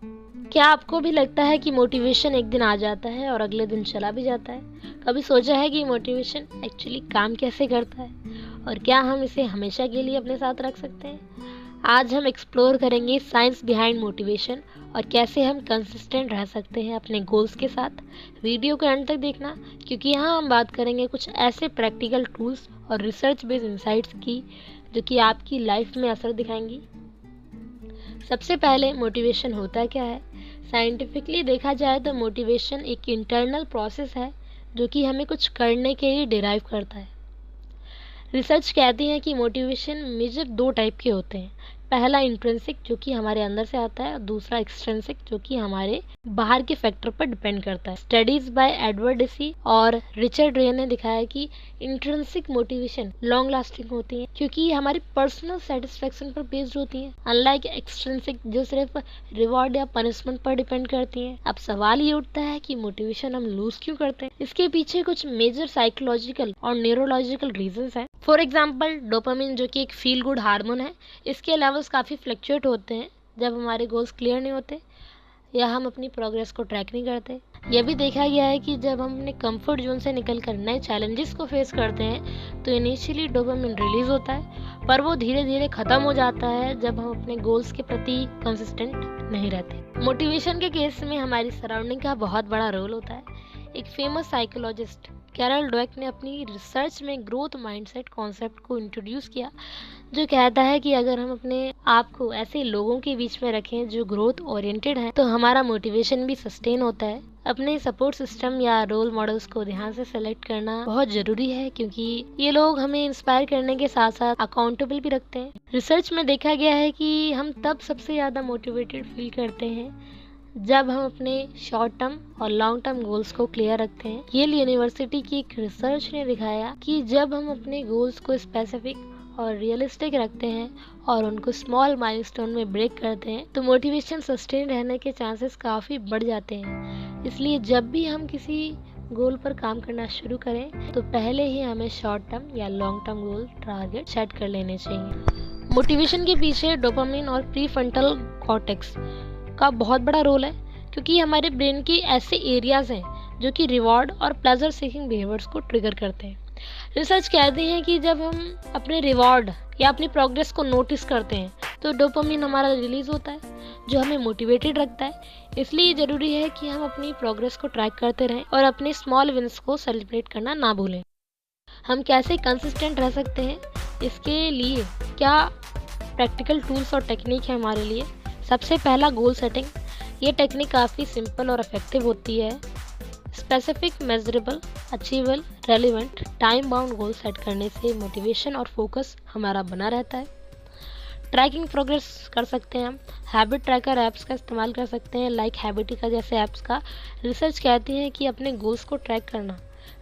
क्या आपको भी लगता है कि मोटिवेशन एक दिन आ जाता है और अगले दिन चला भी जाता है? कभी सोचा है कि मोटिवेशन एक्चुअली काम कैसे करता है और क्या हम इसे हमेशा के लिए अपने साथ रख सकते हैं? आज हम एक्सप्लोर करेंगे साइंस बिहाइंड मोटिवेशन और कैसे हम कंसिस्टेंट रह सकते हैं अपने गोल्स के साथ। वीडियो को एंड तक देखना, क्योंकि यहाँ हम बात करेंगे कुछ ऐसे प्रैक्टिकल टूल्स और रिसर्च बेस्ड इंसाइट्स की जो कि आपकी लाइफ में असर दिखाएंगी। सबसे पहले मोटिवेशन होता क्या है? साइंटिफिकली देखा जाए तो मोटिवेशन एक इंटरनल प्रोसेस है जो कि हमें कुछ करने के लिए डिराइव करता है। रिसर्च कहती है कि मोटिवेशन मेजर दो टाइप के होते हैं। पहला इंट्रिंसिक, जो कि हमारे अंदर से आता है, और दूसरा एक्सट्रिंसिक, जो कि हमारे बाहर के फैक्टर पर डिपेंड करता है। स्टडीज बाय एडवर्ड डेसी और रिचर्ड रे ने दिखाया कि इंट्रिंसिक मोटिवेशन लॉन्ग लास्टिंग होती है क्योंकि ये हमारी पर्सनल सेटिस्फेक्शन पर बेस्ड होती है, अनलाइक एक्सट्रिंसिक जो सिर्फ रिवॉर्ड या पनिशमेंट पर डिपेंड करती है। अब सवाल ये उठता है कि मोटिवेशन हम लूज क्यों करते हैं? इसके पीछे कुछ मेजर साइकोलॉजिकल और न्यूरोलॉजिकल रीजंस हैं। फॉर एग्जांपल, डोपामिन जो कि एक फील गुड हार्मोन है, इसके लेवल्स काफ़ी फ्लक्चुएट होते हैं जब हमारे गोल्स क्लियर नहीं होते या हम अपनी प्रोग्रेस को ट्रैक नहीं करते। यह भी देखा गया है कि जब हम अपने कंफर्ट जोन से निकलकर नए चैलेंजेस को फेस करते हैं तो इनिशियली डोपामिन रिलीज होता है, पर वो धीरे धीरे ख़त्म हो जाता है जब हम अपने गोल्स के प्रति कंसिस्टेंट नहीं रहते। मोटिवेशन के केस में हमारी सराउंडिंग का बहुत बड़ा रोल होता है। एक फेमस साइकोलॉजिस्ट कैरल ड्वेक ने अपनी रिसर्च में ग्रोथ माइंडसेट कॉन्सेप्ट को इंट्रोड्यूस किया, जो कहता है कि अगर हम अपने आप को ऐसे लोगों के बीच में रखें जो ग्रोथ ओरिएंटेड हैं, तो हमारा मोटिवेशन भी सस्टेन होता है। अपने सपोर्ट सिस्टम या रोल मॉडल्स को ध्यान से सेलेक्ट करना बहुत जरूरी है, क्योंकि ये लोग हमें इंस्पायर करने के साथ साथ अकाउंटेबल भी रखते हैं। रिसर्च में देखा गया है कि हम तब सबसे ज़्यादा मोटिवेटेड फील करते हैं जब हम अपने शॉर्ट टर्म और लॉन्ग टर्म गोल्स को क्लियर रखते हैं। येल यूनिवर्सिटी की एक रिसर्च ने दिखाया कि जब हम अपने गोल्स को स्पेसिफिक और रियलिस्टिक रखते हैं और उनको स्मॉल माइलस्टोन में ब्रेक करते हैं तो मोटिवेशन सस्टेन रहने के चांसेस काफ़ी बढ़ जाते हैं। इसलिए जब भी हम किसी गोल पर काम करना शुरू करें तो पहले ही हमें शॉर्ट टर्म या long term goal target set कर लेने चाहिए। मोटिवेशन के पीछे डोपामिन और प्रीफ्रंटल कॉर्टेक्स का बहुत बड़ा रोल है, क्योंकि हमारे ब्रेन के ऐसे एरियाज हैं जो कि रिवॉर्ड और प्लेजर सीकिंग बिहेवियर्स को ट्रिगर करते हैं। रिसर्च कहती है कि जब हम अपने रिवॉर्ड या अपनी प्रोग्रेस को नोटिस करते हैं तो डोपामिन हमारा रिलीज होता है, जो हमें मोटिवेटेड रखता है। इसलिए ज़रूरी है कि हम अपनी प्रोग्रेस को ट्रैक करते रहें और अपने स्मॉल विन्स को सेलिब्रेट करना ना भूलें। हम कैसे कंसिस्टेंट रह सकते हैं, इसके लिए क्या प्रैक्टिकल टूल्स और टेक्निक है हमारे लिए? सबसे पहला, गोल सेटिंग। ये टेक्निक काफ़ी सिंपल और इफेक्टिव होती है। Specific, measurable, achievable, relevant, time bound goal set करने से मोटिवेशन और फोकस हमारा बना रहता है। ट्रैकिंग प्रोग्रेस कर सकते हैं हम। हैबिट ट्रैकर ऐप्स का इस्तेमाल कर सकते हैं, लाइक हैबिटिका जैसे ऐप्स का। रिसर्च कहती है कि अपने गोल्स को ट्रैक करना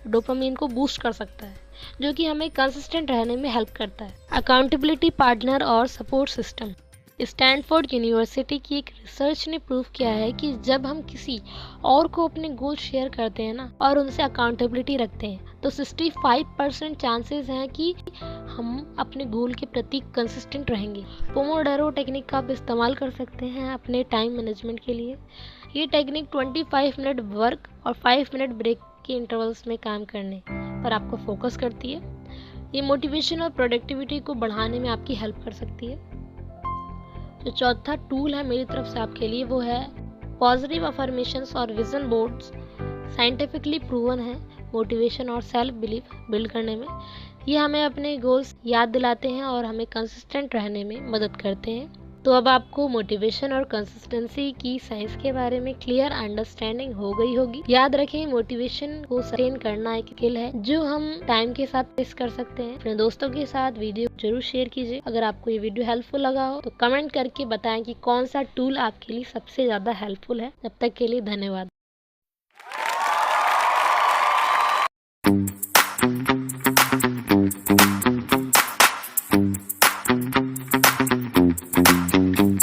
डोपामिन को बूस्ट कर सकता है, जो कि हमें कंसिस्टेंट रहने में हेल्प करता है। अकाउंटेबिलिटी पार्टनर और सपोर्ट सिस्टम। स्टैनफोर्ड यूनिवर्सिटी की एक रिसर्च ने प्रूव किया है कि जब हम किसी और को अपने गोल शेयर करते हैं ना और उनसे अकाउंटेबिलिटी रखते हैं तो 65% चांसेस हैं कि हम अपने गोल के प्रति कंसिस्टेंट रहेंगे। पोमोडोरो टेक्निक का आप इस्तेमाल कर सकते हैं अपने टाइम मैनेजमेंट के लिए। ये टेक्निक 25 मिनट वर्क और 5 मिनट ब्रेक के इंटरवल्स में काम करने पर आपको फोकस करती है। ये मोटिवेशन और प्रोडक्टिविटी को बढ़ाने में आपकी हेल्प कर सकती है। जो चौथा टूल है मेरी तरफ से आपके लिए वो है पॉजिटिव अफर्मेशंस और विजन बोर्ड्स। साइंटिफिकली प्रूवन है मोटिवेशन और सेल्फ बिलीफ बिल्ड करने में। ये हमें अपने गोल्स याद दिलाते हैं और हमें कंसिस्टेंट रहने में मदद करते हैं। तो अब आपको मोटिवेशन और कंसिस्टेंसी की साइंस के बारे में क्लियर अंडरस्टैंडिंग हो गई होगी। याद रखें, मोटिवेशन को सस्टेन करना एक स्किल है जो हम टाइम के साथ फेस कर सकते हैं। अपने दोस्तों के साथ वीडियो जरूर शेयर कीजिए। अगर आपको ये वीडियो हेल्पफुल लगा हो तो कमेंट करके बताएं कि कौन सा टूल आपके लिए सबसे ज्यादा हेल्पफुल है। तब तक के लिए धन्यवाद।